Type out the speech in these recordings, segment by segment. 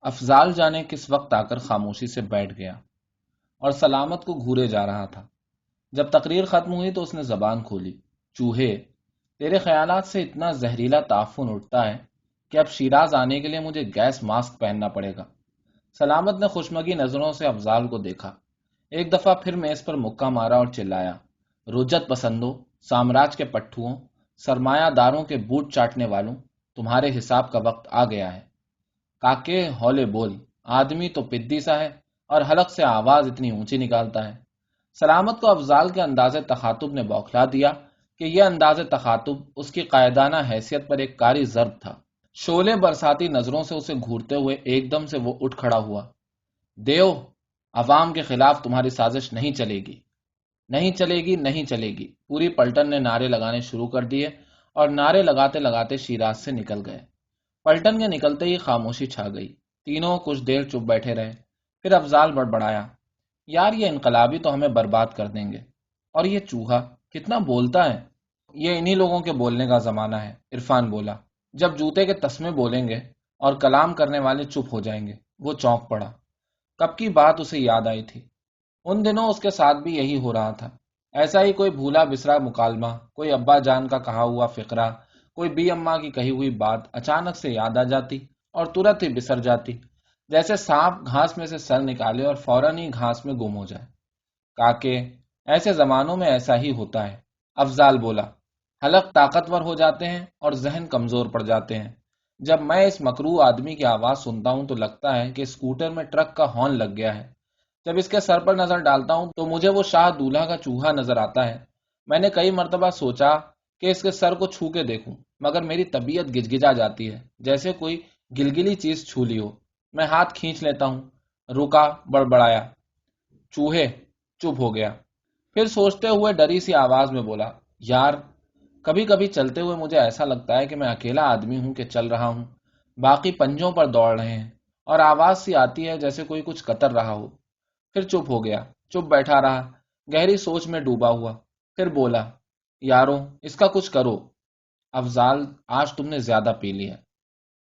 افضال جانے کس وقت آ کر خاموشی سے بیٹھ گیا اور سلامت کو گھورے جا رہا تھا۔ جب تقریر ختم ہوئی تو اس نے زبان کھولی۔ چوہے، تیرے خیالات سے اتنا زہریلا تعفن اٹھتا ہے کہ اب شیراز آنے کے لیے مجھے گیس ماسک پہننا پڑے گا۔ سلامت نے خوشمگی نظروں سے افضال کو دیکھا، ایک دفعہ پھر میز پر مکہ مارا اور چلایا، رجت پسندوں، سامراج کے پٹھوؤں، سرمایہ داروں کے بوٹ چاٹنے والوں، تمہارے حساب کا وقت آ گیا ہے۔ کاکے ہولے بول، آدمی تو پدی سا ہے اور حلق سے آواز اتنی اونچی نکالتا ہے۔ سلامت کو افضال کے انداز تخاطب نے بوکھلا دیا کہ یہ انداز تخاطب اس کی قائدانہ حیثیت پر ایک کاری ضرب تھا۔ شعلے برساتی نظروں سے اسے گھورتے ہوئے ایک دم سے وہ اٹھ کھڑا ہوا۔ دیو، عوام کے خلاف تمہاری سازش نہیں چلے گی، نہیں چلے گی، نہیں چلے گی۔ پوری پلٹن نے نعرے لگانے شروع کر دیے اور نعرے لگاتے لگاتے شیراز سے نکل گئے۔ پلٹن کے نکلتے ہی خاموشی چھا گئی۔ تینوں کچھ دیر چپ بیٹھے رہے، پھر افضال بڑبڑایا، یار یہ انقلابی تو ہمیں برباد کر دیں گے، اور یہ چوہا کتنا بولتا ہے۔ یہ انہی لوگوں کے بولنے کا زمانہ ہے، عرفان بولا۔ جب جوتے کے تسمے بولیں گے اور کلام کرنے والے چپ ہو جائیں گے۔ وہ چونک پڑا، کب کی بات اسے یاد آئی تھی۔ ان دنوں اس کے ساتھ بھی یہی ہو رہا تھا۔ ایسا ہی کوئی بھولا بسرا مکالمہ، کوئی ابا جان کا کہا ہوا فقرہ، کوئی بی اماں کی کہی ہوئی بات اچانک سے یاد آ جاتی اور ترت ہی بسر جاتی، جیسے سانپ گھاس میں سے سر نکالے اور فوراً ہی گھاس میں گم ہو جائے۔ کاکے، ایسے زمانوں میں ایسا ہی ہوتا ہے، افضال بولا۔ حلق طاقتور ہو جاتے ہیں اور ذہن کمزور پڑ جاتے ہیں۔ جب میں اس مکروہ آدمی کی آواز سنتا ہوں تو لگتا ہے کہ اسکوٹر میں ٹرک کا ہارن لگ گیا ہے۔ جب اس کے سر پر نظر ڈالتا ہوں تو مجھے وہ شاہ دولہا کا چوہا نظر آتا ہے۔ میں نے کئی مرتبہ سوچا کہ اس کے سر کو چھو کے دیکھوں، مگر میری طبیعت گجگجا جاتی ہے، جیسے کوئی گلگلی چیز چھو لی ہو۔ میں ہاتھ کھینچ لیتا ہوں۔ رکا، بڑبڑایا، چوہے، چپ ہو گیا۔ پھر سوچتے ہوئے ڈری سی آواز میں بولا، یار کبھی کبھی چلتے ہوئے مجھے ایسا لگتا ہے کہ میں اکیلا آدمی ہوں کہ چل رہا ہوں، باقی پنجوں پر دوڑ رہے ہیں، اور آواز سی آتی ہے جیسے کوئی کچھ کتر رہا ہو۔ پھر چپ ہو گیا، چپ بیٹھا رہا، گہری سوچ میں ڈوبا ہوا۔ پھر بولا، یارو اس کا کچھ کرو۔ افضال، آج تم نے زیادہ پی لیا۔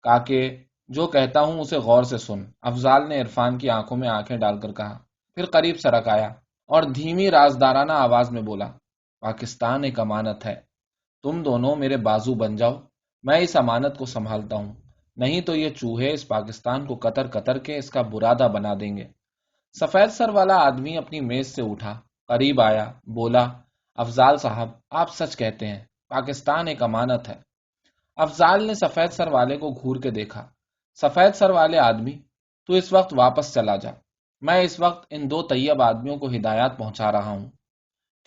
کاکے، جو کہتا ہوں اسے غور سے سن، افضال نے عرفان کی آنکھوں میں آنکھیں ڈال کر کہا۔ پھر قریب سرک آیا اور دھیمی رازدارانہ آواز میں بولا، پاکستان ایک امانت ہے، تم دونوں میرے بازو بن جاؤ، میں اس امانت کو سنبھالتا ہوں، نہیں تو یہ چوہے اس پاکستان کو قطر قطر کے اس کا برادہ بنا دیں گے۔ سفید سر والا آدمی اپنی میز سے اٹھا، قریب آیا، بولا، افضال صاحب آپ سچ کہتے ہیں، پاکستان ایک امانت ہے۔ افضال نے سفید سر والے کو گھور کے دیکھا۔ سفید سر والے آدمی، تو اس وقت واپس چلا جا، میں اس وقت ان دو طیب آدمیوں کو ہدایات پہنچا رہا ہوں۔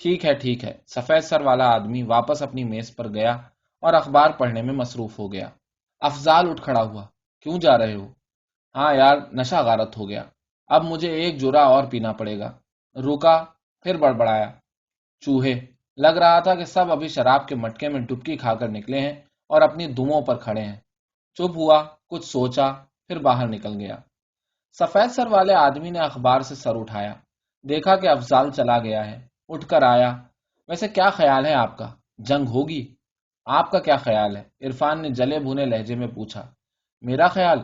ٹھیک ہے، ٹھیک ہے۔ سفید سر والا آدمی واپس اپنی میز پر گیا اور اخبار پڑھنے میں مصروف ہو گیا۔ افضال اٹھ کھڑا ہوا، کیوں جا رہے ہو؟ ہاں یار، نشہ غارت ہو گیا، اب مجھے ایک جرعہ اور پینا پڑے گا۔ رکا، پھر بڑبڑایا، چوہے، لگ رہا تھا کہ سب ابھی شراب کے مٹکے میں ڈبکی کھا کر نکلے ہیں اور اپنی دموں پر کھڑے ہیں۔ چپ ہوا، کچھ سوچا، پھر باہر نکل گیا۔ سفید سر والے آدمی نے اخبار سے سر اٹھایا، دیکھا کہ افضال چلا گیا ہے، اٹھ کر آیا، ویسے کیا خیال ہے آپ کا، جنگ ہوگی؟ آپ کا کیا خیال ہے؟ عرفان نے جلے بھونے لہجے میں پوچھا۔ میرا خیال؟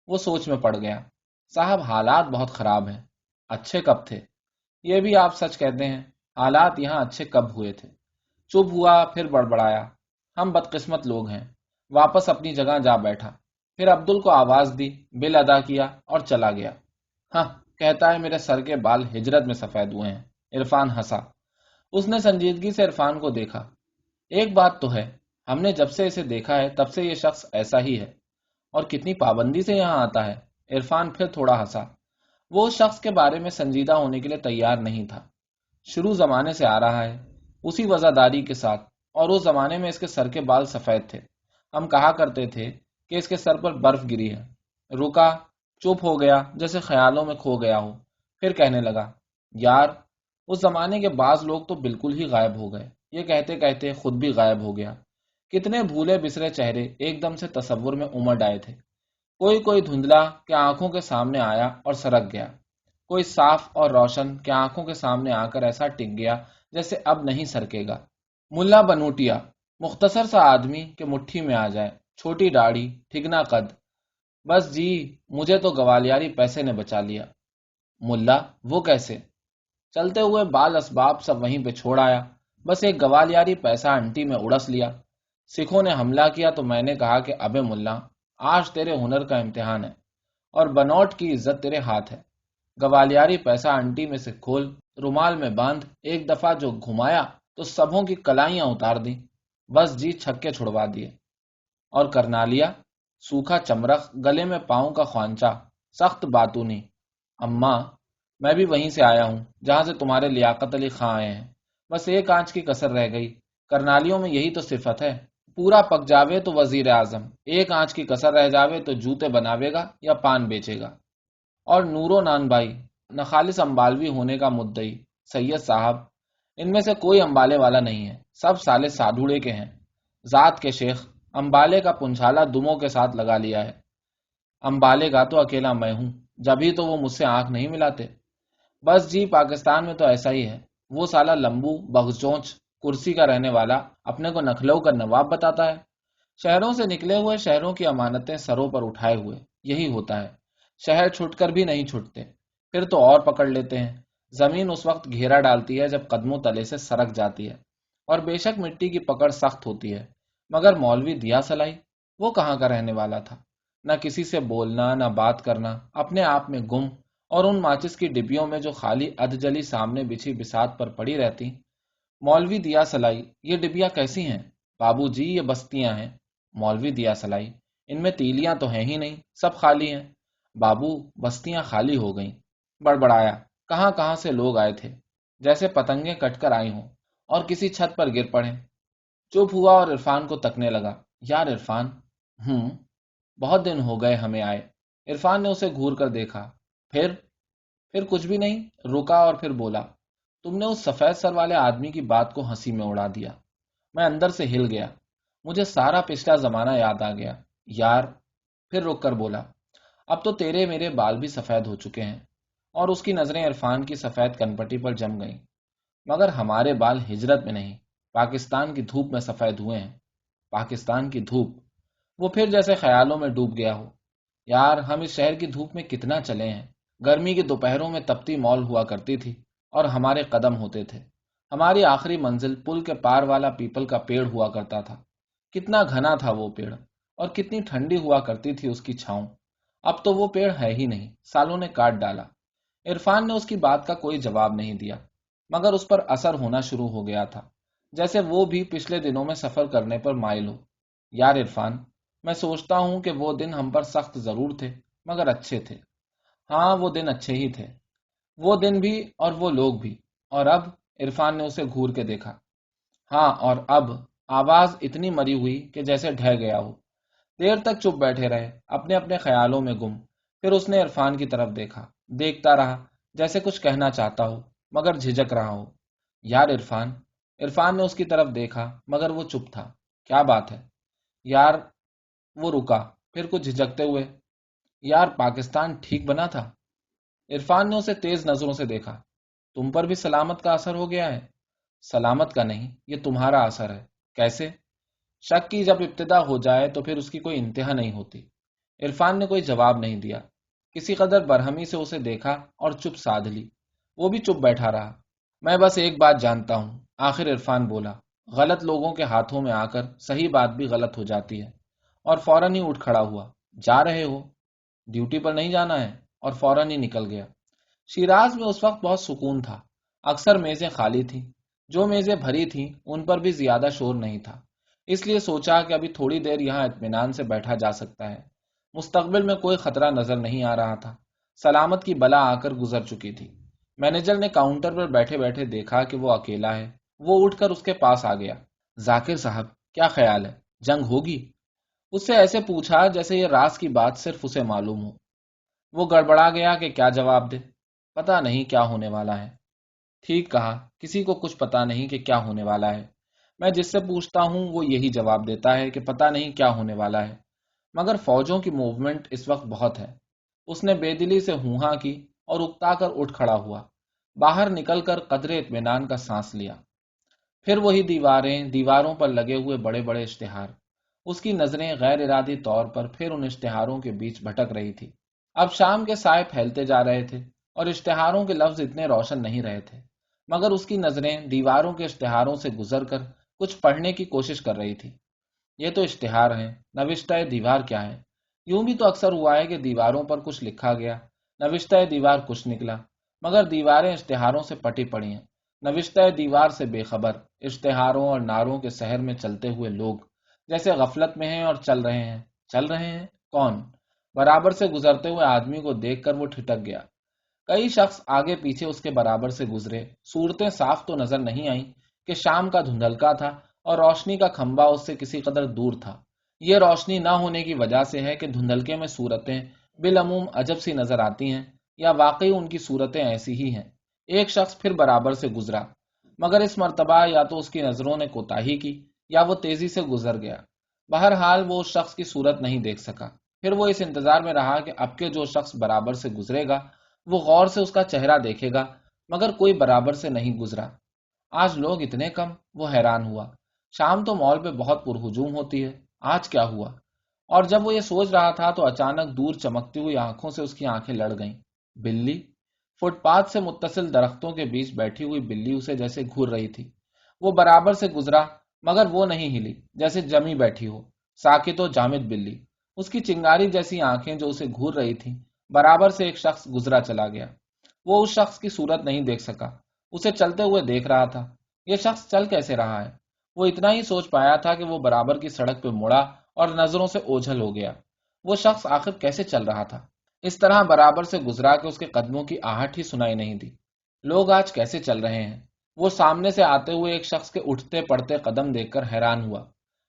وہ سوچ میں پڑ گیا۔ صاحب حالات بہت خراب ہیں۔ اچھے کب تھے؟ یہ بھی آپ سچ کہتے ہیں، حالات یہاں اچھے کب ہوئے تھے؟ چپ ہوا، پھر بڑبڑایا، ہم بدقسمت لوگ ہیں۔ واپس اپنی جگہ جا بیٹھا، پھر عبدل کو آواز دی، بل ادا کیا اور چلا گیا۔ ہاں، کہتا ہے میرے سر کے بال ہجرت میں سفید ہوئے ہیں۔ عرفان ہنسا۔ اس نے سنجیدگی سے عرفان کو دیکھا۔ ایک بات تو ہے، ہم نے جب سے اسے دیکھا ہے تب سے یہ شخص ایسا ہی ہے، اور کتنی پابندی سے یہاں آتا ہے۔ عرفان پھر تھوڑا ہنسا۔ وہ اس شخص کے بارے میں سنجیدہ ہونے کے لیے تیار نہیں تھا۔ شروع زمانے سے آ رہا ہے، اسی وزاداری کے ساتھ، اور اس زمانے میں اس کے سر کے بال سفید تھے، ہم کہا کرتے تھے کہ اس کے سر پر برف گری ہے۔ رکا، چپ ہو گیا جیسے خیالوں میں کھو گیا ہو، پھر کہنے لگا، یار اس زمانے کے بعض لوگ تو بالکل ہی غائب ہو گئے۔ یہ کہتے کہتے خود بھی غائب ہو گیا۔ کتنے بھولے بسرے چہرے ایک دم سے تصور میں امڑ آئے تھے، کوئی کوئی دھندلا کہ آنکھوں کے سامنے آیا اور سرک گیا، کوئی صاف اور روشن کہ آنکھوں کے سامنے آ کر ایسا ٹک گیا جیسے اب نہیں سرکے گا۔ ملا بنوٹیا، مختصر سا آدمی کہ مٹھی میں آ جائے، چھوٹی داڑھی، ٹھگنا قد، بس جی، مجھے تو گوالیاری پیسے نے بچا لیا۔ ملا، وہ کیسے؟ چلتے ہوئے بال اسباب سب وہیں پہ چھوڑ آیا، بس ایک گوالیاری پیسہ انٹی میں اڑس لیا۔ سکھوں نے حملہ کیا تو میں نے کہا کہ ابے ملا، آج تیرے ہنر کا امتحان ہے اور بنوٹ کی عزت تیرے ہاتھ ہے۔ گوالیاری پیسہ انٹی میں سے کھول، رومال میں باندھ، ایک دفعہ جو گھمایا تو سبوں کی کلائیاں اتار دی، بس جی چھکے چھڑوا دیے۔ اور کرنالیا، سوکھا چمرخ، گلے میں پاؤں کا خوانچہ، سخت باتونی۔ اماں، میں بھی وہیں سے آیا ہوں جہاں سے تمہارے لیاقت علی خاں آئے ہیں، بس ایک آنچ کی کسر رہ گئی۔ کرنالیوں میں یہی تو صفت ہے، پورا پک جاوے تو وزیر اعظم، ایک آنچ کی کسر رہ جاوے تو جوتے بناوے گا یا پان بیچے گا۔ اور نورو نان بھائی، نخالص امبالوی ہونے کا مدعی سید صاحب، ان میں سے کوئی امبالے والا نہیں ہے، سب سالے سادھوڑے کے ہیں، ذات کے شیخ۔ امبالے کا پنچھالا دموں کے ساتھ لگا لیا ہے۔ امبالے کا تو اکیلا میں ہوں، جبھی تو وہ مجھ سے آنکھ نہیں ملاتے۔ بس جی، پاکستان میں تو ایسا ہی ہے، وہ سالا لمبو بغچونچ کرسی کا رہنے والا اپنے کو نکھلو کا نواب بتاتا ہے۔ شہروں سے نکلے ہوئے شہروں کی امانتیں سروں پر اٹھائے ہوئے، یہی ہوتا ہے، شہر چھٹ کر بھی نہیں چھٹتے، پھر تو اور پکڑ لیتے ہیں۔ زمین اس وقت گھیرا ڈالتی ہے جب قدموں تلے سے سرک جاتی ہے، اور بے شک مٹی کی پکڑ سخت ہوتی ہے، مگر مولوی دیا سلائی، وہ کہاں کا رہنے والا تھا؟ نہ کسی سے بولنا، نہ بات کرنا، اپنے آپ میں گم، اور ان ماچس کی ڈبیوں میں جو خالی ادجلی سامنے بچھی بساط پر پڑی رہتی۔ مولوی دیا سلائی، یہ ڈبیاں کیسی ہیں؟ بابو جی، یہ بستیاں ہیں۔ مولوی دیا سلائی، ان میں تیلیاں تو ہیں ہی نہیں، سب خالی ہیں۔ بابو، بستیاں خالی ہو گئیں۔ بڑبڑایا، کہاں کہاں سے لوگ آئے تھے، جیسے پتنگیں کٹ کر آئی ہوں اور کسی چھت پر گر پڑے۔ چپ ہوا اور عرفان کو تکنے لگا۔ یار عرفان۔ ہوں، بہت دن ہو گئے ہمیں آئے۔ عرفان نے اسے گھور کر دیکھا۔ پھر کچھ بھی نہیں، رکا اور پھر بولا، تم نے اس سفید سر والے آدمی کی بات کو ہنسی میں اڑا دیا۔ میں اندر سے ہل گیا، مجھے سارا پچھلا زمانہ یاد آ گیا۔ یار، پھر رک کر بولا، اب تو تیرے میرے بال بھی سفید ہو چکے ہیں۔ اور اس کی نظریں عرفان کی سفید کنپٹی پر جم گئیں۔ مگر ہمارے بال ہجرت میں نہیں، پاکستان کی دھوپ میں سفید ہوئے ہیں۔ پاکستان کی دھوپ؟ وہ پھر جیسے خیالوں میں ڈوب گیا ہو۔ یار، ہم اس شہر کی دھوپ میں کتنا چلے ہیں۔ گرمی کی دوپہروں میں تپتی مول ہوا کرتی تھی اور ہمارے قدم ہوتے تھے۔ ہماری آخری منزل پل کے پار والا پیپل کا پیڑ ہوا کرتا تھا۔ کتنا گھنا تھا وہ پیڑ، اور کتنی ٹھنڈی ہوا کرتی تھی اس کی چھاؤں۔ اب تو وہ پیڑ ہے ہی نہیں، سالوں نے کاٹ ڈالا۔ عرفان نے اس کی بات کا کوئی جواب نہیں دیا، مگر اس پر اثر ہونا شروع ہو گیا تھا، جیسے وہ بھی پچھلے دنوں میں سفر کرنے پر مائل ہو۔ یار عرفان، میں سوچتا ہوں کہ وہ دن ہم پر سخت ضرور تھے، مگر اچھے تھے۔ ہاں، وہ دن اچھے ہی تھے، وہ دن بھی اور وہ لوگ بھی۔ اور اب؟ عرفان نے اسے گھور کے دیکھا۔ ہاں، اور اب؟ آواز اتنی مری ہوئی کہ جیسے ڈھہ گیا ہو۔ دیر تک چپ بیٹھے رہے، اپنے اپنے خیالوں میں گم۔ پھر اس نے عرفان کی طرف دیکھا، دیکھتا رہا، جیسے کچھ کہنا چاہتا ہو مگر جھجک رہا ہو۔ یار عرفان۔ عرفان نے اس کی طرف دیکھا، مگر وہ چپ تھا۔ کیا بات ہے؟ یار، وہ رکا، پھر کچھ جھجکتے ہوئے، یار پاکستان ٹھیک بنا تھا؟ عرفان نے اسے تیز نظروں سے دیکھا۔ تم پر بھی سلامت کا اثر ہو گیا ہے؟ سلامت کا نہیں، یہ تمہارا اثر ہے۔ کیسے؟ شک کی جب ابتدا ہو جائے تو پھر اس کی کوئی انتہا نہیں ہوتی۔ عرفان نے کوئی جواب نہیں دیا، کسی قدر برہمی سے اسے دیکھا اور چپ سادھ لی۔ وہ بھی چپ بیٹھا رہا۔ میں بس ایک بات جانتا ہوں، آخر عرفان بولا، غلط لوگوں کے ہاتھوں میں آ کر صحیح بات بھی غلط ہو جاتی ہے۔ اور فوراً ہی اٹھ کھڑا ہوا۔ جا رہے ہو؟ ڈیوٹی پر نہیں جانا ہے؟ اور فوراً ہی نکل گیا۔ شیراز میں اس وقت بہت سکون تھا، اکثر میزیں خالی تھیں، جو میزیں بھری تھیں ان پر بھی زیادہ شور نہیں تھا، اس لیے سوچا کہ ابھی تھوڑی دیر یہاں اطمینان سے بیٹھا جا سکتا ہے۔ مستقبل میں کوئی خطرہ نظر نہیں آ رہا تھا، سلامت کی بلا آ کر گزر چکی تھی۔ مینیجر نے کاؤنٹر پر بیٹھے بیٹھے دیکھا کہ وہ اکیلا ہے، وہ اٹھ کر اس کے پاس آ گیا۔ ذاکر صاحب، کیا خیال ہے، جنگ ہوگی؟ اس سے ایسے پوچھا جیسے یہ راز کی بات صرف اسے معلوم ہو۔ وہ گڑبڑا گیا کہ کیا جواب دے، پتہ نہیں کیا ہونے والا ہے۔ ٹھیک کہا، کسی کو کچھ پتہ نہیں کہ کیا ہونے والا ہے۔ میں جس سے پوچھتا ہوں وہ یہی جواب دیتا ہے کہ پتہ نہیں کیا ہونے والا ہے، مگر فوجوں کی موومنٹ اس وقت بہت ہے۔ اس نے بے دلی سے ہوں ہاں کی اور اکتا کر اٹھ کھڑا ہوا، باہر نکل کر قدرے اطمینان کا سانس لیا۔ پھر وہی دیواریں، دیواروں پر لگے ہوئے بڑے بڑے اشتہار۔ اس کی نظریں غیر ارادی طور پر پھر ان اشتہاروں کے بیچ بھٹک رہی تھی۔ اب شام کے سائے پھیلتے جا رہے تھے اور اشتہاروں کے لفظ اتنے روشن نہیں رہے تھے، مگر اس کی نظریں دیواروں کے اشتہاروں سے گزر کر کچھ پڑھنے کی کوشش کر رہی تھی۔ یہ تو اشتہار ہیں، نوشتہ دیوار کیا ہے؟ یوں بھی تو اکثر ہوا ہے کہ دیواروں پر کچھ لکھا گیا، نوشتہ دیوار کچھ نکلا، مگر دیواریں اشتہاروں سے پٹی پڑی ہیں، نوشتہ دیوار سے بے خبر، اشتہاروں اور نعروں کے شہر میں چلتے ہوئے لوگ جیسے غفلت میں ہیں اور چل رہے ہیں۔ چل رہے ہیں کون؟ برابر سے گزرتے ہوئے آدمی کو دیکھ کر وہ ٹھٹک گیا۔ کئی شخص آگے پیچھے اس کے برابر سے گزرے، صورتیں صاف تو نظر نہیں آئیں کہ شام کا دھندلکا تھا اور روشنی کا کھمبا اس سے کسی قدر دور تھا۔ یہ روشنی نہ ہونے کی وجہ سے ہے کہ دھندلکے میں صورتیں بالعموم عجب سی نظر آتی ہیں، یا واقعی ان کی صورتیں ایسی ہی ہیں۔ ایک شخص پھر برابر سے گزرا، مگر اس مرتبہ یا تو اس کی نظروں نے کوتاہی کی یا وہ تیزی سے گزر گیا۔ بہرحال وہ اس شخص کی صورت نہیں دیکھ سکا۔ پھر وہ اس انتظار میں رہا کہ اب کے جو شخص برابر سے گزرے گا وہ غور سے اس کا چہرہ دیکھے گا، مگر کوئی برابر سے نہیں گزرا۔ آج لوگ اتنے کم، وہ حیران ہوا۔ شام تو مال پہ بہت پرہجوم ہوتی ہے، آج کیا ہوا؟ اور جب وہ یہ سوچ رہا تھا تو اچانک دور چمکتی ہوئی آنکھوں سے اس کی آنکھیں لڑ گئیں۔ بلی! فٹ پاتھ سے متصل درختوں کے بیچ بیٹھی ہوئی بلی اسے جیسے گھور رہی تھی۔ وہ برابر سے گزرا، مگر وہ نہیں ہلی، جیسے جمی بیٹھی ہو، ساکت و جامد بلی۔ اس کی چنگاری جیسی آنکھیں جو اسے گھور رہی تھیں، برابر سے ایک شخص گزرا چلا گیا۔ وہ اس شخص کی صورت نہیں دیکھ سکا، اسے چلتے ہوئے دیکھ رہا تھا۔ یہ شخص چل کیسے رہا ہے؟ وہ اتنا ہی سوچ پایا تھا کہ وہ برابر کی سڑک پہ مڑا اور نظروں سے اوجھل ہو گیا۔ وہ شخص آخر کیسے چل رہا تھا؟ اس طرح برابر سے گزرا کہ اس کے قدموں کی آہٹ ہی سنائی نہیں دی۔ لوگ آج کیسے چل رہے ہیں؟ وہ سامنے سے آتے ہوئے ایک شخص کے اٹھتے پڑتے قدم دیکھ کر حیران ہوا۔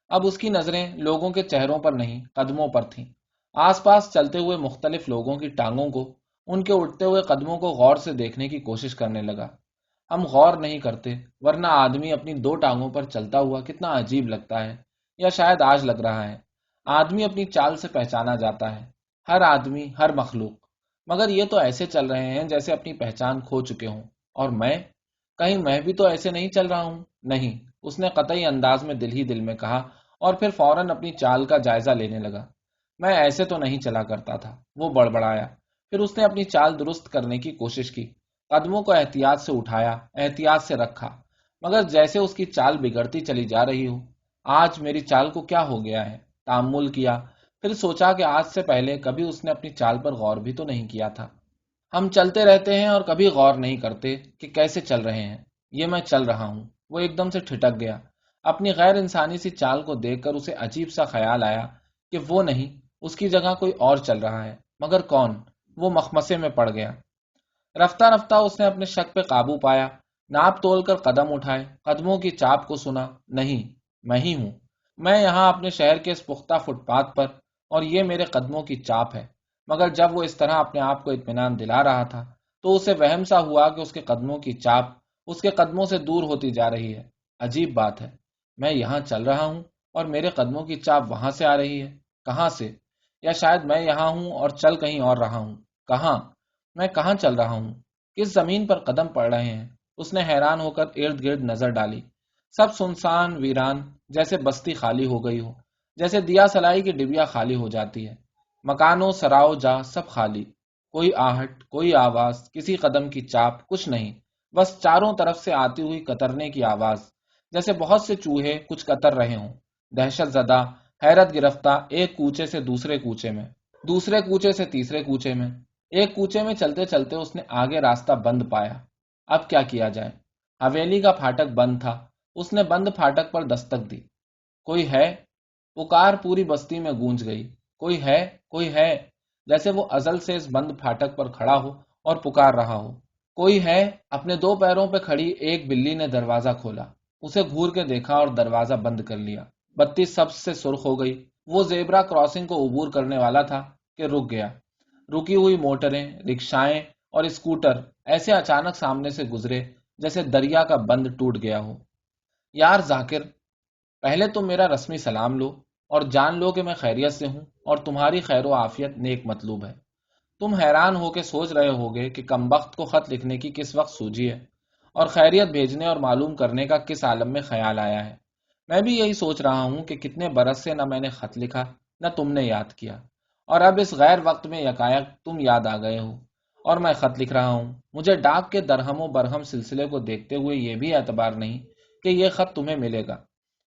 اب اس کی نظریں لوگوں کے چہروں پر نہیں، قدموں پر تھیں۔ آس پاس چلتے ہوئے مختلف لوگوں کی ٹانگوں کو، ان کے اٹھتے ہوئے قدموں کو غور سے دیکھنے کی کوشش کرنے لگا۔ ہم غور نہیں کرتے، ورنہ آدمی اپنی دو ٹانگوں پر چلتا ہوا کتنا عجیب لگتا ہے، یا شاید آج لگ رہا ہے۔ آدمی اپنی چال سے پہچانا جاتا ہے، ہر آدمی، ہر مخلوق، مگر یہ تو ایسے چل رہے ہیں جیسے اپنی پہچان کھو چکے ہوں۔ اور میں؟ کہیں میں بھی تو ایسے نہیں چل رہا ہوں؟ نہیں، اس نے قطعی انداز میں دل ہی دل میں کہا، اور پھر فوراً اپنی چال کا جائزہ لینے لگا۔ میں ایسے تو نہیں چلا کرتا تھا، وہ بڑبڑایا۔ پھر اس نے اپنی چال درست کرنے کی کوشش کی، قدموں کو احتیاط سے اٹھایا، احتیاط سے رکھا، مگر جیسے اس کی چال بگڑتی چلی جا رہی ہو۔ آج میری چال کو کیا ہو گیا ہے؟ تأمل کیا، پھر سوچا کہ آج سے پہلے کبھی اس نے اپنی چال پر غور بھی تو نہیں کیا تھا۔ ہم چلتے رہتے ہیں اور کبھی غور نہیں کرتے کہ کیسے چل رہے ہیں۔ یہ میں چل رہا ہوں۔ وہ ایک دم سے ٹھٹک گیا۔ اپنی غیر انسانی سی چال کو دیکھ کر اسے عجیب سا خیال آیا کہ وہ نہیں، اس کی جگہ کوئی اور چل رہا ہے، مگر کون؟ وہ مخمسے میں پڑ گیا۔ رفتہ رفتہ اس نے اپنے شک پہ قابو پایا، ناپ تول کر قدم اٹھائے، قدموں کی چاپ کو سنا۔ نہیں، میں ہی ہوں، میں یہاں اپنے شہر کے اس پختہ فٹ پاتھ پر، اور یہ میرے قدموں کی چاپ ہے۔ مگر جب وہ اس طرح اپنے آپ کو اطمینان دلا رہا تھا تو اسے وہم سا ہوا کہ اس کے قدموں کی چاپ اس کے قدموں سے دور ہوتی جا رہی ہے۔ عجیب بات ہے، میں یہاں چل رہا ہوں اور میرے قدموں کی چاپ وہاں سے آ رہی ہے۔ کہاں سے؟ یا شاید میں یہاں ہوں اور چل کہیں اور رہا ہوں۔ کہاں؟ میں کہاں چل رہا ہوں؟ کس زمین پر قدم پڑ رہے ہیں؟ اس نے حیران ہو کر ارد گرد نظر ڈالی۔ سب سنسان ویران، جیسے بستی خالی ہو گئی ہو، جیسے دیا سلائی کی ڈبیا خالی ہو جاتی ہے۔ مکانوں سراؤ جا سب خالی، کوئی آہٹ، کوئی آواز، کسی قدم کی چاپ، کچھ نہیں، بس چاروں طرف سے آتی ہوئی کترنے کی آواز، جیسے بہت سے چوہے کچھ کتر رہے ہوں، دہشت زدہ، حیرت گرفتہ، ایک کوچے سے دوسرے کوچے میں، دوسرے کوچے سے تیسرے کوچے میں۔ ایک کوچے میں چلتے چلتے اس نے آگے راستہ بند پایا۔ اب کیا کیا جائے؟ حویلی کا پھاٹک بند تھا۔ اس نے بند پھاٹک پر دستک دی۔ کوئی ہے؟ پکار پوری بستی میں گونج گئی۔ کوئی ہے؟ کوئی ہے؟ جیسے وہ ازل سے اس بند پھاٹک پر کھڑا ہو اور پکار رہا ہو۔ کوئی ہے؟ اپنے دو پیروں پہ کھڑی ایک بلی نے دروازہ کھولا، اسے گھور کے دیکھا اور دروازہ بند کر لیا۔ بتی سبز سے سرخ ہو گئی۔ وہ زیبرا کراسنگ کو عبور کرنے والا تھا کہ رک گیا۔ رکی ہوئی موٹریں، رکشائیں اور اسکوٹر ایسے اچانک سامنے سے گزرے جیسے دریا کا بند ٹوٹ گیا ہو۔ یار ذاکر، پہلے تم میرا رسمی سلام لو اور جان لو کہ میں خیریت سے ہوں اور تمہاری خیر و عافیت نیک مطلوب ہے۔ تم حیران ہو کے سوچ رہے ہوگے کہ کمبخت کو خط لکھنے کی کس وقت سوجی ہے اور خیریت بھیجنے اور معلوم کرنے کا کس عالم میں خیال آیا ہے۔ میں بھی یہی سوچ رہا ہوں کہ کتنے برس سے نہ میں نے خط لکھا نہ تم نے یاد کیا، اور اب اس غیر وقت میں یکایک تم یاد آ گئے ہو اور میں خط لکھ رہا ہوں۔ مجھے ڈاک کے درہم و برہم سلسلے کو دیکھتے ہوئے یہ بھی اعتبار نہیں کہ یہ خط تمہیں ملے گا،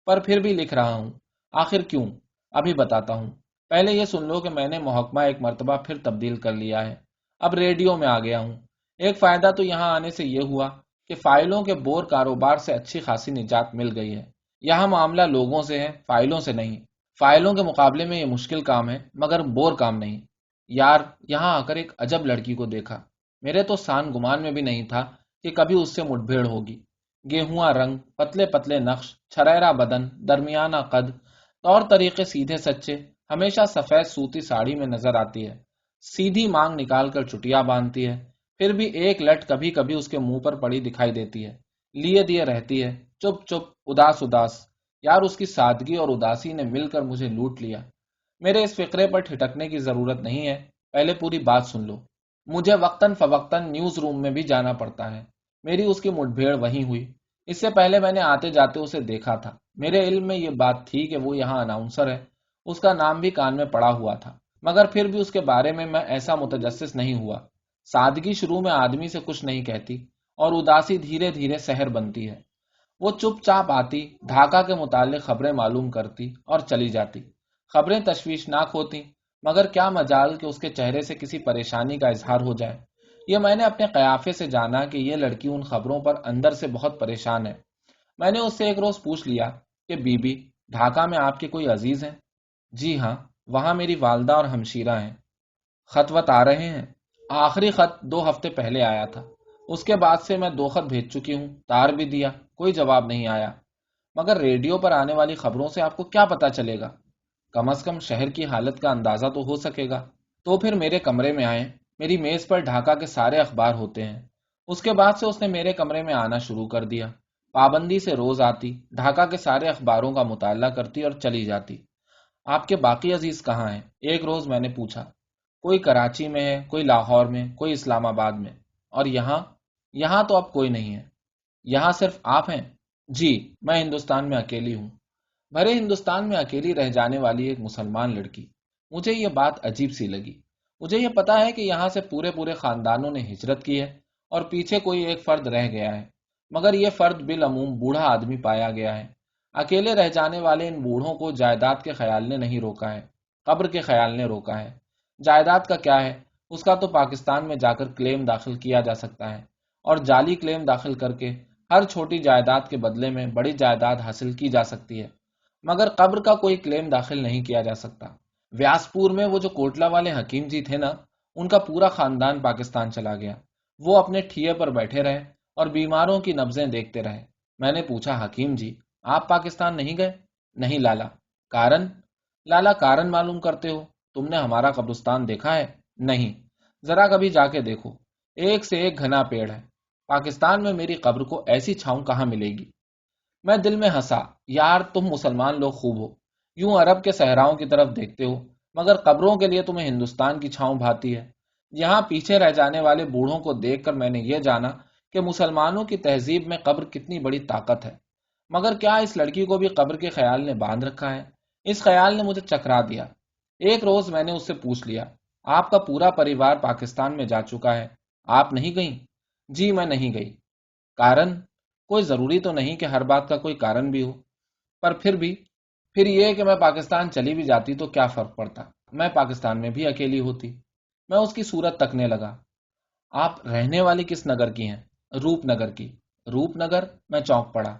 پر پھر بھی لکھ رہا ہوں۔ آخر کیوں؟ ابھی بتاتا ہوں۔ پہلے یہ سن لو کہ میں نے محکمہ ایک مرتبہ پھر تبدیل کر لیا ہے، اب ریڈیو میں آ گیا ہوں۔ ایک فائدہ تو یہاں آنے سے یہ ہوا کہ فائلوں کے بور کاروبار سے اچھی خاصی نجات مل گئی ہے۔ یہاں معاملہ لوگوں سے ہے، فائلوں سے نہیں۔ فائلوں کے مقابلے میں یہ مشکل کام ہے، مگر بور کام نہیں۔ یار، یہاں آ کر ایک عجب لڑکی کو دیکھا۔ میرے تو سان گمان میں بھی نہیں تھا کہ کبھی اس سے مٹ بھیڑ ہوگی۔ گیہواں رنگ، پتلے پتلے نقش، چھریرا بدن، درمیانہ قد، طور طریقے سیدھے سچے، ہمیشہ سفید سوتی ساڑی میں نظر آتی ہے، سیدھی مانگ نکال کر چٹیا باندھتی ہے، پھر بھی ایک لٹ کبھی کبھی اس کے منہ پر پڑی دکھائی دیتی ہے، لیے دیے رہتی ہے، چپ چپ، اداس اداس۔ یار، اس کی سادگی اور اداسی نے مل کر مجھے لوٹ لیا۔ میرے اس فقرے پر ٹھٹکنے کی ضرورت نہیں ہے، پہلے پوری بات سن لو۔ مجھے وقتاً فوقتاً نیوز روم میں بھی جانا پڑتا ہے۔ میری اس کی مٹ بھیڑ وہیں ہوئی۔ اس سے پہلے میں نے آتے جاتے اسے دیکھا تھا۔ میرے علم میں یہ بات تھی کہ وہ یہاں اناؤنسر ہے، اس کا نام بھی کان میں پڑا ہوا تھا، مگر پھر بھی اس کے بارے میں ایسا متجسس نہیں ہوا۔ سادگی شروع میں آدمی سے کچھ نہیں کہتی، اور اداسی دھیرے دھیرے سحر بنتی ہے۔ وہ چپ چاپ آتی، ڈھاکہ کے متعلق خبریں معلوم کرتی اور چلی جاتی۔ خبریں تشویشناک ہوتی، مگر کیا مجال کہ اس کے چہرے سے کسی پریشانی کا اظہار ہو جائے۔ یہ میں نے اپنے قیافے سے جانا کہ یہ لڑکی ان خبروں پر اندر سے بہت پریشان ہے۔ میں نے اس سے ایک روز پوچھ لیا کہ بی بی، ڈھاکہ میں آپ کے کوئی عزیز ہیں؟ جی ہاں، وہاں میری والدہ اور ہمشیرہ ہیں۔ خط وط آ رہے ہیں؟ آخری خط 2 ہفتے پہلے آیا تھا، اس کے بعد سے میں 2 خط بھیج چکی ہوں، تار بھی دیا، کوئی جواب نہیں آیا۔ مگر ریڈیو پر آنے والی خبروں سے آپ کو کیا پتا چلے گا؟ کم از کم شہر کی حالت کا اندازہ تو ہو سکے گا۔ تو پھر میرے کمرے میں آئیں، میری میز پر ڈھاکہ کے سارے اخبار ہوتے ہیں۔ اس کے بعد سے اس نے میرے کمرے میں آنا شروع کر دیا۔ پابندی سے روز آتی، ڈھاکہ کے سارے اخباروں کا مطالعہ کرتی اور چلی جاتی۔ آپ کے باقی عزیز کہاں ہیں؟ ایک روز میں نے پوچھا۔ کوئی کراچی میں ہے، کوئی لاہور میں، کوئی اسلام آباد میں، اور یہاں؟ یہاں تو اب کوئی نہیں ہے۔ یہاں صرف آپ ہیں؟ جی، میں ہندوستان میں اکیلی ہوں۔ بھرے ہندوستان میں اکیلی رہ جانے والی ایک مسلمان لڑکی۔ مجھے یہ بات عجیب سی لگی۔ مجھے یہ پتا ہے کہ یہاں سے پورے پورے خاندانوں نے ہجرت کی ہے اور پیچھے کوئی ایک فرد رہ گیا ہے، مگر یہ فرد بالعموم بوڑھا آدمی پایا گیا ہے۔ اکیلے رہ جانے والے ان بوڑھوں کو جائیداد کے خیال نے نہیں روکا ہے، قبر کے خیال نے روکا ہے۔ جائیداد کا کیا ہے؟ اس کا تو پاکستان میں جا کر کلیم داخل کیا جا سکتا ہے، اور جعلی کلیم داخل کر کے ہر چھوٹی جائیداد کے بدلے میں بڑی جائیداد حاصل کی جا سکتی ہے، مگر قبر کا کوئی کلیم داخل نہیں کیا جا سکتا۔ ویاسپور میں وہ جو کوٹلہ والے حکیم جی تھے نا، ان کا پورا خاندان پاکستان چلا گیا۔ وہ اپنے ٹھیے پر بیٹھے رہے اور بیماروں کی نبضیں دیکھتے رہے۔ میں نے پوچھا، حکیم جی، آپ پاکستان نہیں گئے؟ نہیں لالا۔ کارن؟ لالا، کارن معلوم کرتے ہو؟ تم نے ہمارا قبرستان دیکھا ہے؟ نہیں۔ ذرا کبھی جا کے دیکھو، ایک سے ایک گھنا پیڑ ہے۔ پاکستان میں میری قبر کو ایسی چھاؤں کہاں ملے گی؟ میں دل میں ہنسا۔ یار، تم مسلمان لوگ خوب ہو، یوں عرب کے صحراؤں کی طرف دیکھتے ہو، مگر قبروں کے لیے تمہیں ہندوستان کی چھاؤں بھاتی ہے۔ یہاں پیچھے رہ جانے والے بوڑھوں کو دیکھ کر میں نے یہ جانا کہ مسلمانوں کی تہذیب میں قبر کتنی بڑی طاقت ہے۔ مگر کیا اس لڑکی کو بھی قبر کے خیال نے باندھ رکھا ہے؟ اس خیال نے مجھے چکرا دیا۔ ایک روز میں نے اس سے پوچھ لیا، آپ کا پورا پریوار پاکستان میں جا چکا ہے، آپ نہیں گئیں؟ جی، میں نہیں گئی۔ کارن؟ کوئی ضروری تو نہیں کہ ہر بات کا کوئی کارن بھی ہو، پر پھر یہ کہ میں پاکستان چلی بھی جاتی تو کیا فرق پڑتا؟ میں پاکستان میں بھی اکیلی ہوتی۔ میں اس کی صورت تکنے لگا۔ آپ رہنے والی کس نگر کی ہیں؟ روپ نگر کی۔ روپ نگر؟ میں چونک پڑا۔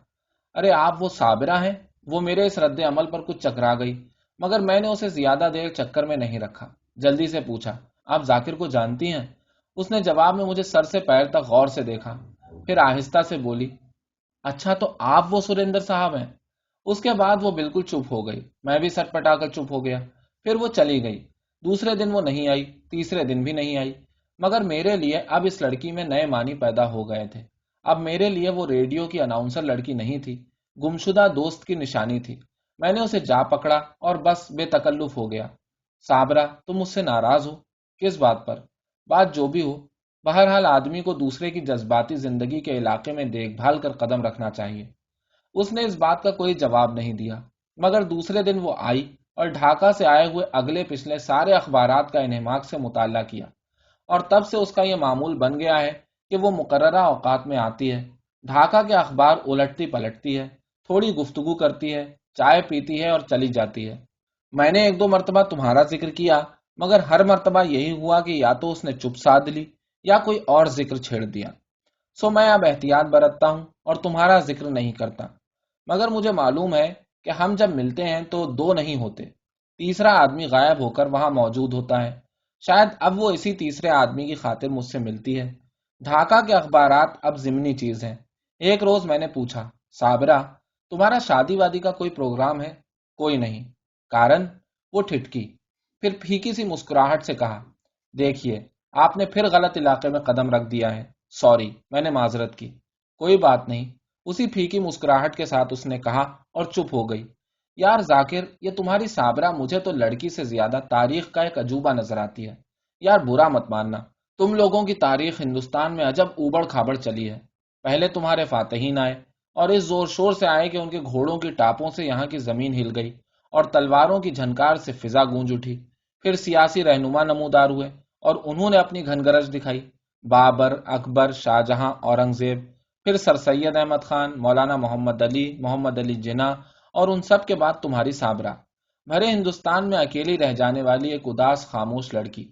ارے آپ وہ صابرہ ہیں؟ وہ میرے اس رد عمل پر کچھ چکرا گئی، مگر میں نے اسے زیادہ دیر چکر میں نہیں رکھا۔ جلدی سے پوچھا، آپ ذاکر کو جانتی ہیں؟ اس نے جواب میں مجھے سر سے پیر تک غور سے دیکھا، پھر آہستہ سے بولی، اچھا تو آپ وہ سریندر صاحب ہیں؟ اس کے بعد وہ بالکل چپ ہو گئی۔ میں بھی سٹ پٹا کر چپ ہو گیا۔ پھر وہ چلی گئی۔ دوسرے دن وہ نہیں آئی، تیسرے دن بھی نہیں آئی، مگر میرے لیے اب اس لڑکی میں نئے معنی پیدا ہو گئے تھے۔ اب میرے لیے وہ ریڈیو کی اناؤنسر لڑکی نہیں تھی، گمشدہ دوست کی نشانی تھی۔ میں نے اسے جا پکڑا اور بس بے تکلف ہو گیا۔ صابرہ، تم مجھ سے ناراض ہو؟ کس بات پر؟ بات جو بھی ہو، بہرحال آدمی کو دوسرے کی جذباتی زندگی کے علاقے میں دیکھ بھال کر قدم رکھنا چاہیے۔ اس نے اس بات کا کوئی جواب نہیں دیا، مگر دوسرے دن وہ آئی اور ڈھاکہ سے آئے ہوئے اگلے پچھلے سارے اخبارات کا انہماک سے مطالعہ کیا، اور تب سے اس کا یہ معمول بن گیا ہے کہ وہ مقررہ اوقات میں آتی ہے، ڈھاکہ کے اخبار الٹتی پلٹتی ہے، تھوڑی گفتگو کرتی ہے، چائے پیتی ہے اور چلی جاتی ہے۔ میں نے ایک دو مرتبہ تمہارا ذکر کیا، مگر ہر مرتبہ یہی ہوا کہ یا تو اس نے چپ سادھ لی یا کوئی اور ذکر چھیڑ دیا۔ سو میں اب احتیاط برتتا ہوں اور تمہارا ذکر نہیں کرتا، مگر مجھے معلوم ہے کہ ہم جب ملتے ہیں تو دو نہیں ہوتے، تیسرا آدمی غائب ہو کر وہاں موجود ہوتا ہے۔ شاید اب وہ اسی تیسرے آدمی کی خاطر مجھ سے ملتی ہے۔ ڈھاکہ کے اخبارات اب ضمنی چیز ہیں۔ ایک روز میں نے پوچھا، صابرہ، تمہارا شادی وادی کا کوئی پروگرام ہے؟ کوئی نہیں۔ کارن؟ وہ ٹھٹکی، پھر پھیکی سی مسکراہٹ سے کہا، دیکھیے آپ نے پھر غلط علاقے میں قدم رکھ دیا ہے، سوری، میں نے معذرت کی۔ کوئی بات نہیں، اسی پھیکی مسکراہٹ کے ساتھ اس نے کہا اور چپ ہو گئی۔ یار ذاکر، یہ تمہاری صابرہ مجھے تو لڑکی سے زیادہ تاریخ کا ایک عجوبہ نظر آتی ہے۔ یار برا مت ماننا، تم لوگوں کی تاریخ ہندوستان میں عجب اوبڑ کھابڑ چلی ہے۔ پہلے تمہارے فاتحین آئے اور اس زور شور سے آئے کہ ان کے گھوڑوں کی ٹاپوں سے یہاں کی زمین ہل گئی اور تلواروں کی جھنکار سے فضا گونج اٹھی۔ پھر سیاسی رہنما نمودار ہوئے اور انہوں نے اپنی گھن گرج دکھائی، بابر، اکبر، شاہجہاں، اورنگزیب، پھر سر سید احمد خان، مولانا محمد علی جناح، اور ان سب کے بعد تمہاری صابرہ، بھرے ہندوستان میں اکیلی رہ جانے والی ایک اداس خاموش لڑکی۔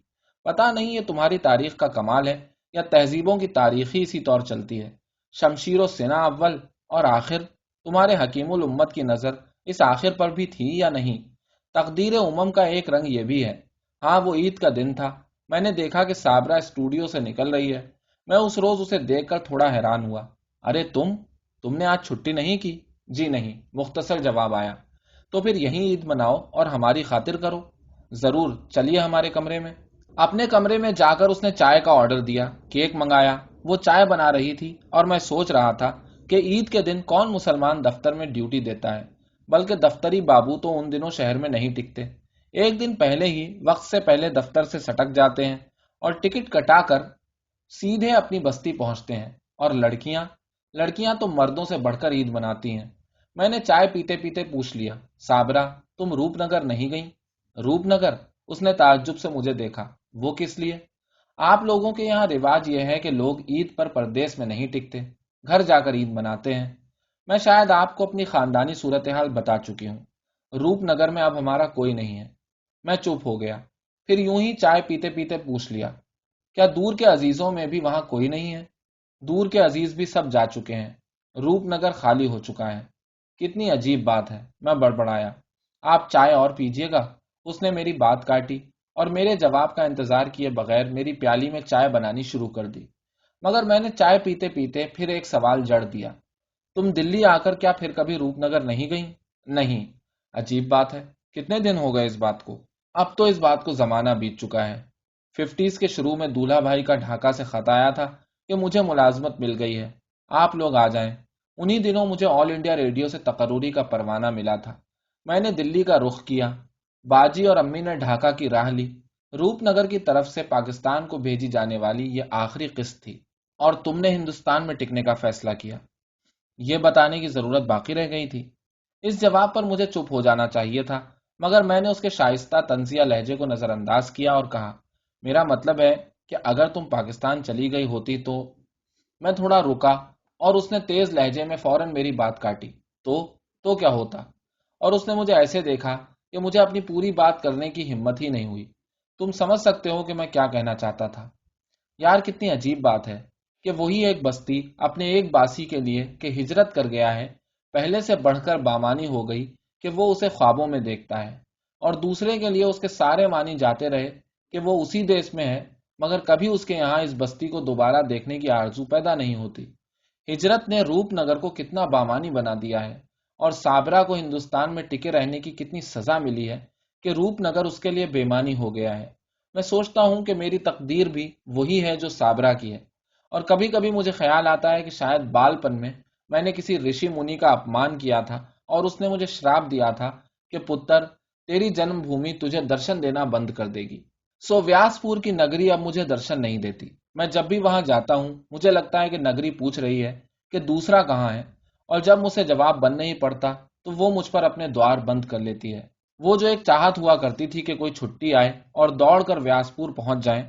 پتہ نہیں یہ تمہاری تاریخ کا کمال ہے یا تہذیبوں کی تاریخ ہی اسی طور چلتی ہے۔ شمشیر و سنا اول اور آخر، تمہارے حکیم الامت کی نظر اس آخر پر بھی تھی یا نہیں؟ تقدیر امم کا ایک رنگ یہ بھی ہے۔ ہاں، وہ عید کا دن تھا، میں نے دیکھا کہ صابرہ اسٹوڈیو سے نکل رہی ہے۔ میں اس روز اسے دیکھ کر تھوڑا حیران ہوا۔ ارے تم نے آج چھٹی نہیں کی؟ جی نہیں، مختصر جواب آیا۔ تو پھر یہیں عید مناؤ اور ہماری خاطر کرو۔ ضرور، چلیے ہمارے کمرے میں۔ اپنے کمرے میں جا کر اس نے چائے کا آرڈر دیا، کیک منگایا، وہ چائے بنا رہی تھی اور میں سوچ رہا تھا کہ عید کے دن کون مسلمان دفتر میں ڈیوٹی دیتا ہے، بلکہ دفتری بابو تو ان دنوں شہر میں نہیں ٹکتے، ایک دن پہلے ہی وقت سے پہلے دفتر سے سٹک جاتے ہیں اور ٹکٹ کٹا کر سیدھے اپنی بستی پہنچتے ہیں۔ اور لڑکیاں تو مردوں سے بڑھ کر عید مناتی ہیں۔ میں نے چائے پیتے پیتے پوچھ لیا، صابرہ، تم روپ نگر نہیں گئی؟ روپ نگر؟ اس نے تعجب سے مجھے دیکھا۔ وہ کس لیے؟ آپ لوگوں کے یہاں رواج یہ ہے کہ لوگ عید پر پردیس میں نہیں ٹکتے، گھر جا کر عید مناتے ہیں۔ میں شاید آپ کو اپنی خاندانی صورتحال بتا چکی ہوں۔ روپ نگر میں اب ہمارا کوئی نہیں ہے۔ میں چپ ہو گیا، پھر یوں ہی چائے پیتے پیتے پوچھ لیا، کیا دور کے عزیزوں میں بھی وہاں کوئی نہیں ہے؟ دور کے عزیز بھی سب جا چکے ہیں، روپ نگر خالی ہو چکا ہے۔ کتنی عجیب بات ہے، میں بڑبڑایا۔ آپ چائے اور پیجیے گا؟ اس نے میری بات کاٹی اور میرے جواب کا انتظار کیے بغیر میری پیالی میں چائے بنانی شروع کر دی، مگر میں نے چائے پیتے پیتے پھر ایک سوال جڑ دیا، تم دلی آ کر کیا پھر کبھی روپ نگر نہیں گئی؟ نہیں۔ عجیب بات ہے، کتنے دن ہو گئے اس بات کو؟ اب تو اس بات کو زمانہ بیت چکا ہے۔ 50s کے شروع میں دولہا بھائی کا ڈھاکہ سے خط آیا تھا کہ مجھے ملازمت مل گئی ہے، آپ لوگ آ جائیں۔ انہی دنوں مجھے آل انڈیا ریڈیو سے تقرری کا پروانہ ملا تھا۔ میں نے دلی کا رخ کیا، باجی اور امی نے ڈھاکہ کی راہ لی۔ روپ نگر کی طرف سے پاکستان کو بھیجی جانے والی یہ آخری قسط تھی، اور تم نے ہندوستان میں ٹکنے کا فیصلہ کیا۔ یہ بتانے کی ضرورت باقی رہ گئی تھی۔ اس جواب پر مجھے چپ ہو جانا چاہیے تھا، مگر میں نے اس کے شائستہ طنزیہ لہجے کو نظر انداز کیا اور کہا، میرا مطلب ہے کہ اگر تم پاکستان چلی گئی ہوتی تو… میں تھوڑا رکا اور اس نے تیز لہجے میں فوراً میری بات کاٹی، تو کیا ہوتا؟ اور اس نے مجھے ایسے دیکھا کہ مجھے اپنی پوری بات کرنے کی ہمت ہی نہیں ہوئی۔ تم سمجھ سکتے ہو کہ میں کیا کہنا چاہتا تھا۔ یار کتنی عجیب بات ہے کہ وہی ایک بستی اپنے ایک باسی کے لیے کہ ہجرت کر گیا ہے، پہلے سے بڑھ کر بامانی ہو گئی کہ وہ اسے خوابوں میں دیکھتا ہے، اور دوسرے کے لیے اس کے سارے معنی جاتے رہے کہ وہ اسی دیش میں ہے، مگر کبھی اس کے یہاں اس بستی کو دوبارہ دیکھنے کی آرزو پیدا نہیں ہوتی۔ ہجرت نے روپ نگر کو کتنا بامانی بنا دیا ہے، اور صابرہ کو ہندوستان میں ٹکے رہنے کی کتنی سزا ملی ہے کہ روپ نگر اس کے لیے بےمانی ہو گیا ہے۔ میں سوچتا ہوں کہ میری تقدیر بھی وہی ہے جو صابرہ کی ہے، اور کبھی کبھی مجھے خیال آتا ہے کہ شاید بال پن میں نے کسی رشی منی کا اپمان کیا تھا اور اس نے مجھے شراپ دیا تھا کہ پتر، تیری جنم بھومی تجھے درشن دینا بند کر دے گی۔ سو ویاس پور کی نگری اب مجھے درشن نہیں دیتی۔ میں جب بھی وہاں جاتا ہوں مجھے لگتا ہے کہ نگری پوچھ رہی ہے کہ دوسرا کہاں ہے، اور جب مجھ سے جواب بن نہیں پڑتا تو وہ مجھ پر اپنے دوار بند کر لیتی ہے۔ وہ جو ایک چاہت ہوا کرتی تھی کہ کوئی چھٹی آئے اور دوڑ کر ویاسپور پہنچ جائیں،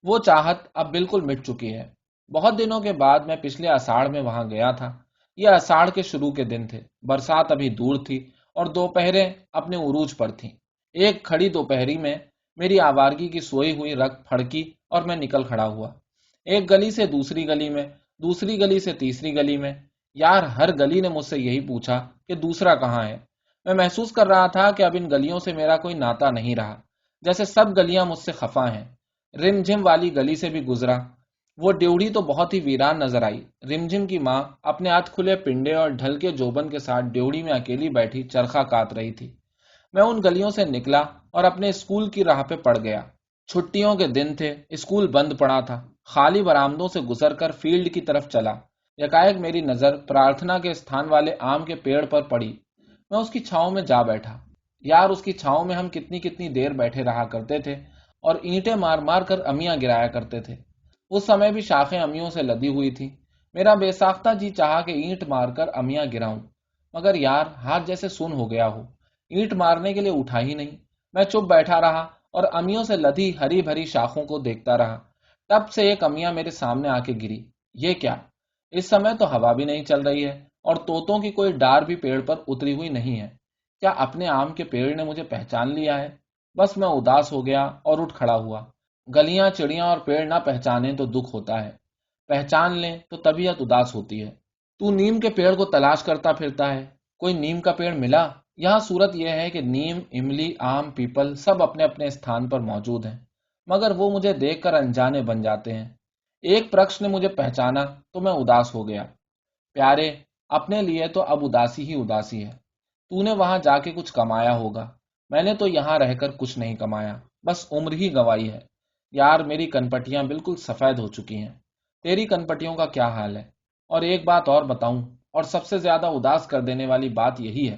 وہ چاہت اب بالکل مٹ چکی ہے۔ بہت دنوں کے بعد میں پچھلے اساڑھ میں وہاں گیا تھا۔ یہ اساڑھ کے شروع کے دن تھے، برسات ابھی دور تھی اور دوپہریں اپنے عروج پر تھیں۔ ایک کھڑی دوپہری میں میری آوارگی کی سوئی ہوئی رگ پھڑکی اور میں نکل کھڑا ہوا، ایک گلی سے دوسری گلی میں، دوسری گلی سے تیسری گلی میں۔ یار، ہر گلی نے مجھ سے یہی پوچھا کہ دوسرا کہاں ہے۔ میں محسوس کر رہا تھا کہ اب ان گلیوں سے میرا کوئی ناتا نہیں رہا، جیسے سب گلیاں مجھ سے خفا ہیں۔ رم جھم والی گلی سے بھی گزرا۔ وہ ڈیوڑی تو بہت ہی ویران نظر آئی۔ رمجھم کی ماں اپنے ہاتھ کھلے پنڈے اور ڈھل کے جوبن کے ساتھ ڈیوڑی میں اکیلی بیٹھی چرخا کاٹ رہی تھی۔ میں ان گلیوں سے نکلا اور اپنے اسکول کی راہ پہ پڑ گیا۔ چھٹیوں کے دن تھے، اسکول بند پڑا تھا۔ خالی برآمدوں سے گزر کر فیلڈ کی طرف چلا۔ یکایک میری نظر پرارتھنا کے استھان والے آم کے پیڑ پر پڑی۔ میں اس کی چھاؤں میں جا بیٹھا۔ یار، اس کی چھاؤں میں ہم کتنی کتنی دیر بیٹھے رہا کرتے تھے اور اینٹیں مار مار کر امیاں گرایا کرتے تھے۔ اس سمے بھی شاخیں امیوں سے لدی ہوئی تھی۔ میرا بے ساختہ جی چاہا کہ اینٹ مار کر امیاں گراؤں، مگر یار ہاتھ جیسے سن ہو گیا ہو، اینٹ مارنے کے لیے اٹھا ہی نہیں۔ میں چپ بیٹھا رہا اور امیوں سے لدی ہری بھری شاخوں کو دیکھتا رہا۔ تب سے ایک امیاں میرے سامنے آ کے گری۔ یہ کیا؟ اس سمے تو ہوا بھی نہیں چل رہی ہے اور طوطوں کی کوئی ڈار بھی پیڑ پر اتری ہوئی نہیں ہے۔ کیا اپنے آم کے پیڑ نے مجھے پہچان لیا ہے؟ بس میں اداس ہو گیا اور اٹھ کھڑا ہوا۔ گلیاں، چڑیاں اور پیڑ نہ پہچانیں تو دکھ ہوتا ہے، پہچان لیں تو طبیعت اداس ہوتی ہے۔ تو نیم کے پیڑ کو تلاش کرتا پھرتا ہے، کوئی نیم کا پیڑ ملا؟ یہاں صورت یہ ہے کہ نیم، املی، آم، پیپل سب اپنے اپنے استھان پر موجود ہیں، مگر وہ مجھے دیکھ کر انجانے بن جاتے ہیں۔ ایک پرکش نے مجھے پہچانا تو میں اداس ہو گیا۔ پیارے، اپنے لیے تو اب اداسی ہی اداسی ہے۔ تو نے وہاں جا کے کچھ کمایا ہوگا، میں نے تو یہاں رہ کر کچھ نہیں کمایا، بس عمر ہی گنوائی ہے۔ یار، میری کنپٹیاں بالکل سفید ہو چکی ہیں۔ تیری کنپٹیوں کا کیا حال ہے؟ اور ایک بات اور بتاؤں، اور سب سے زیادہ اداس کر دینے والی بات یہی ہے،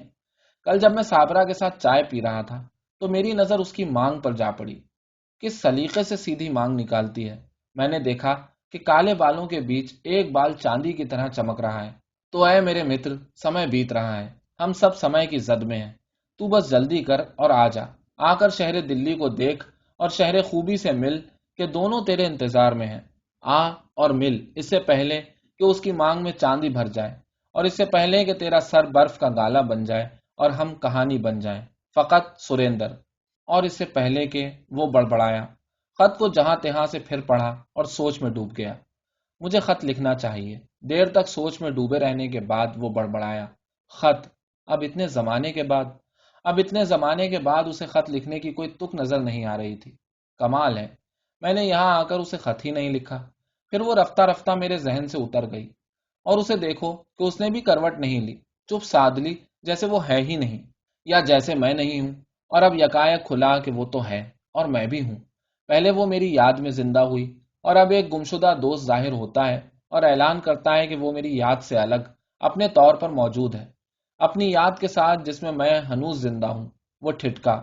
کل جب میں صابرہ کے ساتھ چائے پی رہا تھا تو میری نظر اس کی مانگ پر جا پڑی۔ کس سلیقے سے سیدھی مانگ نکالتی ہے۔ میں نے دیکھا کہ کالے بالوں کے بیچ ایک بال چاندی کی طرح چمک رہا ہے۔ تو اے میرے متر، سمے بیت رہا ہے، ہم سب سمے کی زد میں ہیں۔ تو بس جلدی کر اور آ جا، آ کر شہر دلی کو دیکھ اور شہر خوبی سے مل کہ دونوں تیرے انتظار میں ہیں۔ آ اور مل، اس سے پہلے کہ اس کی مانگ میں چاندی بھر جائے، اور اس سے پہلے کہ تیرا سر برف کا گالا بن جائے اور ہم کہانی بن جائیں، فقط سریندر۔ اور اس سے پہلے کہ وہ بڑبڑایا، خط کو جہاں تہاں سے پھر پڑھا اور سوچ میں ڈوب گیا۔ مجھے خط لکھنا چاہیے۔ دیر تک سوچ میں ڈوبے رہنے کے بعد وہ بڑبڑایا، خط؟ اب اتنے زمانے کے بعد؟ اب اتنے زمانے کے بعد اسے خط لکھنے کی کوئی تک نظر نہیں آ رہی تھی۔ کمال ہے، میں نے یہاں آ کر اسے خط ہی نہیں لکھا۔ پھر وہ رفتہ رفتہ میرے ذہن سے اتر گئی، اور اسے دیکھو کہ اس نے بھی کروٹ نہیں لی، چپ سادھ لی جیسے وہ ہے ہی نہیں، یا جیسے میں نہیں ہوں۔ اور اب یکایک کھلا کہ وہ تو ہے اور میں بھی ہوں۔ پہلے وہ میری یاد میں زندہ ہوئی، اور اب ایک گمشدہ دوست ظاہر ہوتا ہے اور اعلان کرتا ہے کہ وہ میری یاد سے الگ اپنے طور پر موجود ہے، اپنی یاد کے ساتھ جس میں میں ہنوز زندہ ہوں۔ وہ ٹھٹکا،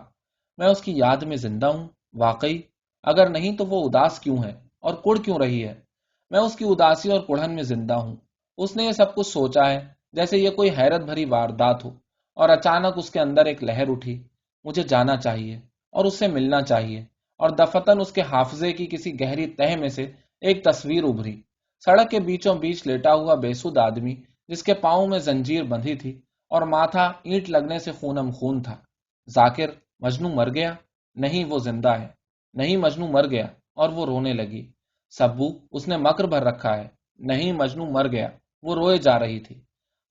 میں اس کی یاد میں زندہ ہوں؟ واقعی؟ اگر نہیں تو وہ اداس کیوں ہے اور کڑ کیوں رہی ہے؟ میں اس کی اداسی اور کڑھن میں زندہ ہوں۔ اس نے یہ سب کچھ سوچا ہے جیسے یہ کوئی حیرت بھری واردات ہو، اور اچانک اس کے اندر ایک لہر اٹھی۔ مجھے جانا چاہیے اور اس سے ملنا چاہیے، اور دفتن اس کے حافظے کی کسی گہری تہ میں سے ایک تصویر ابھری۔ سڑک کے بیچوں بیچ لیٹا ہوا بے سود آدمی، جس کے پاؤں میں زنجیر بندھی تھی اور ماتھا اینٹ لگنے سے خونم خون تھا۔ ذاکر، مجنوں مر گیا؟ نہیں، وہ زندہ ہے۔ نہیں، مجنوں مر گیا۔ اور وہ رونے لگی۔ سبو، اس نے مکر بھر رکھا ہے۔ نہیں، مجنوں مر گیا۔ وہ روئے جا رہی تھی۔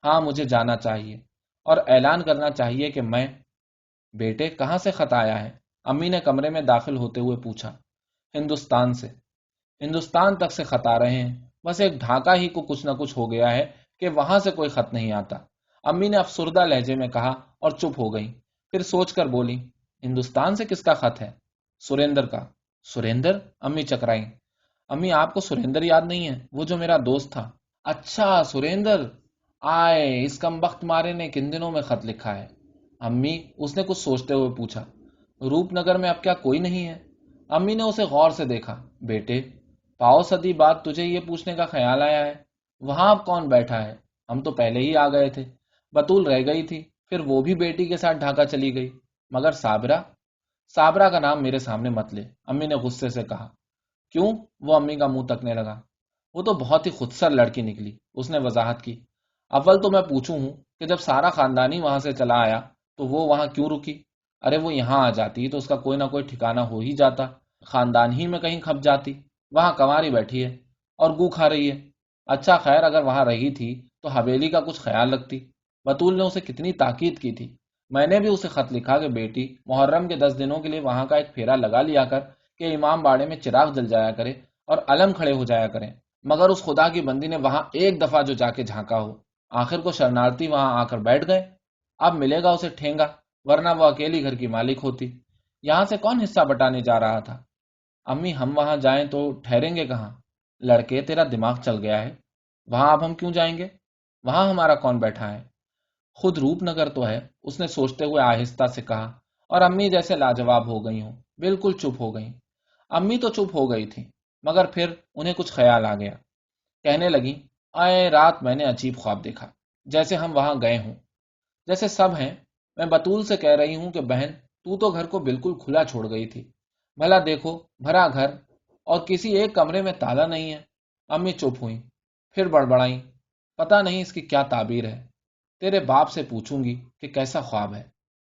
ہاں، مجھے جانا چاہیے اور اعلان کرنا چاہیے کہ میں… بیٹے، کہاں سے خط آیا ہے؟ امی نے کمرے میں داخل ہوتے ہوئے پوچھا۔ ہندوستان سے۔ ہندوستان تک سے خط آ رہے ہیں؟ بس ایک ڈھاکہ ہی کو کچھ نہ کچھ ہو گیا ہے کہ وہاں سے کوئی خط نہیں آتا، امی نے افسردہ لہجے میں کہا اور چپ ہو گئی۔ پھر سوچ کر بولی، ہندوستان سے کس کا خط ہے؟ سریندر کا۔ سریندر؟ امی چکرائیں۔ امی، آپ کو سریندر یاد نہیں ہے؟ وہ جو میرا دوست تھا۔ اچھا، سریندر۔ آئے، اس کمبخت مارے نے کن دنوں میں خط لکھا ہے؟ امی، اس نے کچھ سوچتے ہوئے پوچھا۔ روپ نگر میں اب کیا کوئی نہیں ہے؟ امی نے اسے غور سے دیکھا۔ بیٹے، پاؤ صدی بعد تجھے یہ پوچھنے کا خیال آیا ہے؟ وہاں اب کون بیٹھا ہے؟ ہم تو پہلے ہی آ گئے تھے۔ بطول رہ گئی تھی، پھر وہ بھی بیٹی کے ساتھ ڈھاکہ چلی گئی، مگر صابرہ؟ صابرہ کا نام میرے سامنے مت لے، امی نے غصے سے کہا۔ کیوں؟ وہ امی کا منہ تکنے لگا۔ وہ تو بہت ہی خودسر لڑکی نکلی، اس نے وضاحت کی۔ اول تو میں پوچھوں ہوں کہ جب سارا خاندانی وہاں سے چلا آیا تو وہ وہاں کیوں رکی؟ ارے وہ یہاں آ جاتی تو اس کا کوئی نہ کوئی ٹھکانہ ہو ہی جاتا، خاندان ہی میں کہیں کھپ جاتی۔ وہاں کنواری بیٹھی ہے اور گو کھا رہی ہے۔ اچھا خیر، اگر وہاں رہی تھی تو حویلی کا کچھ خیال رکھتی۔ بطول نے اسے کتنی تاکید کی تھی۔ میں نے بھی اسے خط لکھا کہ بیٹی محرم کے 10 دنوں کے لیے وہاں کا ایک پھیرا لگا لیا کر کہ امام باڑے میں چراغ جل جایا کرے اور علم کھڑے ہو جایا کریں، مگر اس خدا کی بندی نے وہاں ایک دفعہ جو جا کے جھانکا ہو، آخر کو شرنارتی وہاں آ کر بیٹھ گئے۔ اب ملے گا اسے ٹھینگا، ورنہ وہ اکیلی گھر کی مالک ہوتی۔ یہاں سے کون حصہ بٹانے جا رہا تھا؟ امی ہم وہاں جائیں تو ٹھہریں گے کہاں؟ لڑکے تیرا دماغ چل گیا ہے، وہاں اب ہم کیوں جائیں گے؟ وہاں ہمارا کون بیٹھا ہے؟ خود روپ نگر تو ہے، اس نے سوچتے ہوئے آہستہ سے کہا، اور امی جیسے لاجواب ہو گئی ہوں، بالکل چپ ہو گئیں۔ امی تو چپ ہو گئی تھی، مگر پھر انہیں کچھ خیال آ گیا۔ کہنے لگی، اے رات میں نے عجیب خواب دیکھا، جیسے ہم وہاں گئے ہوں، جیسے سب ہیں۔ میں بطول سے کہہ رہی ہوں کہ بہن تو گھر کو بالکل کھلا چھوڑ گئی تھی، بھلا دیکھو بھرا گھر اور کسی ایک کمرے میں تالا نہیں ہے۔ امی چپ ہوئیں، پھر بڑبڑائیں، پتہ نہیں اس کی کیا تعبیر ہے، تیرے باپ سے پوچھوں گی کہ کیسا خواب ہے۔